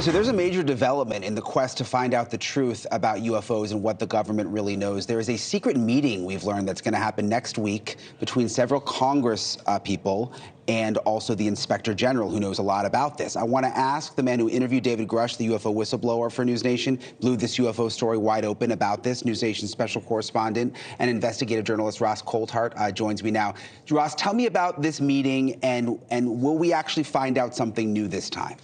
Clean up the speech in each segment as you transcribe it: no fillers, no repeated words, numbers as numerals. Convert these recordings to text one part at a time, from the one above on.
So there's a major development in the quest to find out the truth about UFOs and what the government really knows. There is a secret meeting we've learned that's going to happen next week between several Congress people and also the Inspector General, who knows a lot about this. I want to ask the man who interviewed David Grusch, the UFO whistleblower for NewsNation, blew this UFO story wide open about this. NewsNation special correspondent and investigative journalist Ross Coulthart joins me now. Ross, tell me about this meeting, and will we actually find out something new this time?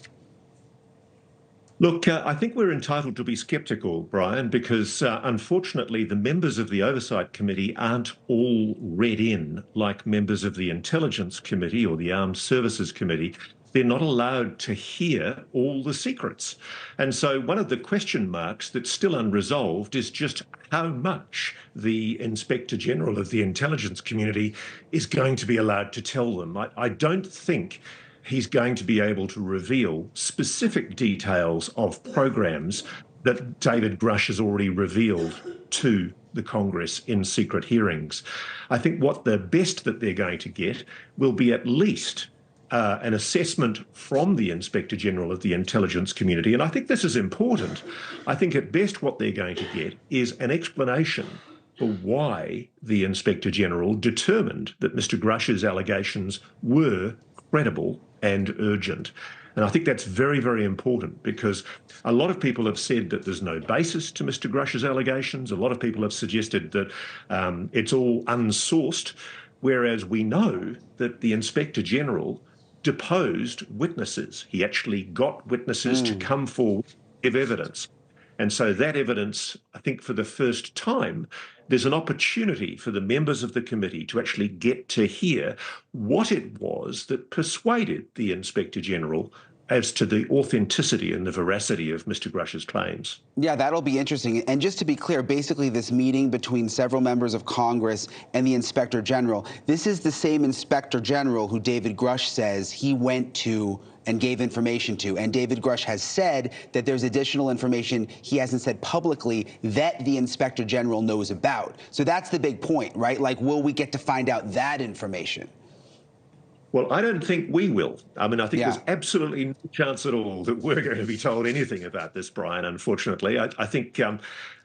Look, I think we're entitled to be sceptical, Brian, because unfortunately the members of the Oversight Committee aren't all read in like members of the Intelligence Committee or the Armed Services Committee. They're not allowed to hear all the secrets. And so one of the question marks that's still unresolved is just how much the Inspector General of the intelligence community is going to be allowed to tell them. I don't think he's going to be able to reveal specific details of programs that David Grusch has already revealed to the Congress in secret hearings. I think what the best that they're going to get will be at least an assessment from the Inspector General of the intelligence community. And I think this is important. I think at best what they're going to get is an explanation for why the Inspector General determined that Mr. Grusch's allegations were credible and urgent. And I think that's very, very important, because a lot of people have said that there's no basis to Mr. Grusch's allegations. A lot of people have suggested that it's all unsourced, whereas we know that the Inspector General deposed witnesses. He actually got witnesses to come forward, give evidence. And so that evidence, I think for the first time, there's an opportunity for the members of the committee to actually get to hear what it was that persuaded the Inspector General as to the authenticity and the veracity of Mr. Grusch's claims. Yeah, that'll be interesting. And just to be clear, basically this meeting between several members of Congress and the Inspector General, this is the same Inspector General who David Grusch says he went to and gave information to. And David Grusch has said that there's additional information he hasn't said publicly that the Inspector General knows about. So that's the big point, right? Like, will we get to find out that information? Well, I don't think we will. I mean, I think there's absolutely no chance at all that we're going to be told anything about this, Brian, unfortunately. I think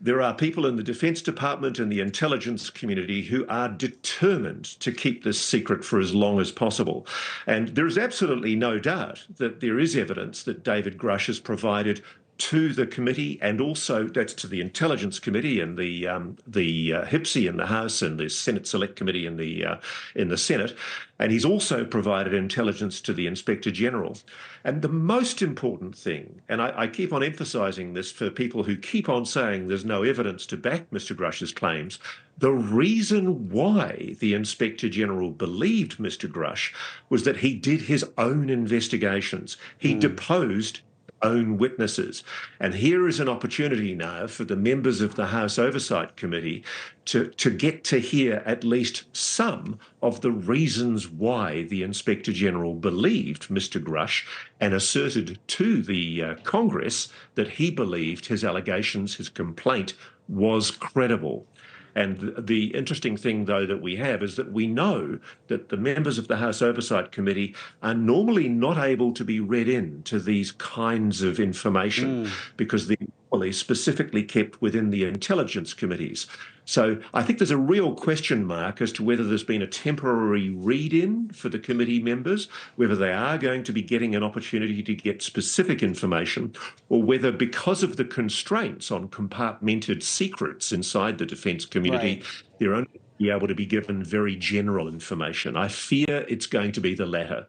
there are people in the Defense Department and the intelligence community who are determined to keep this secret for as long as possible. And there is absolutely no doubt that there is evidence that David Grusch has provided to the committee, and also that's to the Intelligence Committee and the HPSC in the House and the Senate Select Committee in the Senate, and he's also provided intelligence to the Inspector General. And the most important thing, and I keep on emphasising this for people who keep on saying there's no evidence to back Mr. Grusch's claims, the reason why the Inspector General believed Mr. Grusch was that he did his own investigations. He deposed own witnesses. And here is an opportunity now for the members of the House Oversight Committee to get to hear at least some of the reasons why the Inspector General believed Mr. Grusch and asserted to the Congress that he believed his allegations, his complaint, was credible. And the interesting thing, though, that we have is that we know that the members of the House Oversight Committee are normally not able to be read in to these kinds of information because they're normally specifically kept within the intelligence committees. So I think there's a real question mark as to whether there's been a temporary read-in for the committee members, whether they are going to be getting an opportunity to get specific information, or whether because of the constraints on compartmented secrets inside the defence community, they're only be able to be given very general information. I fear it's going to be the latter.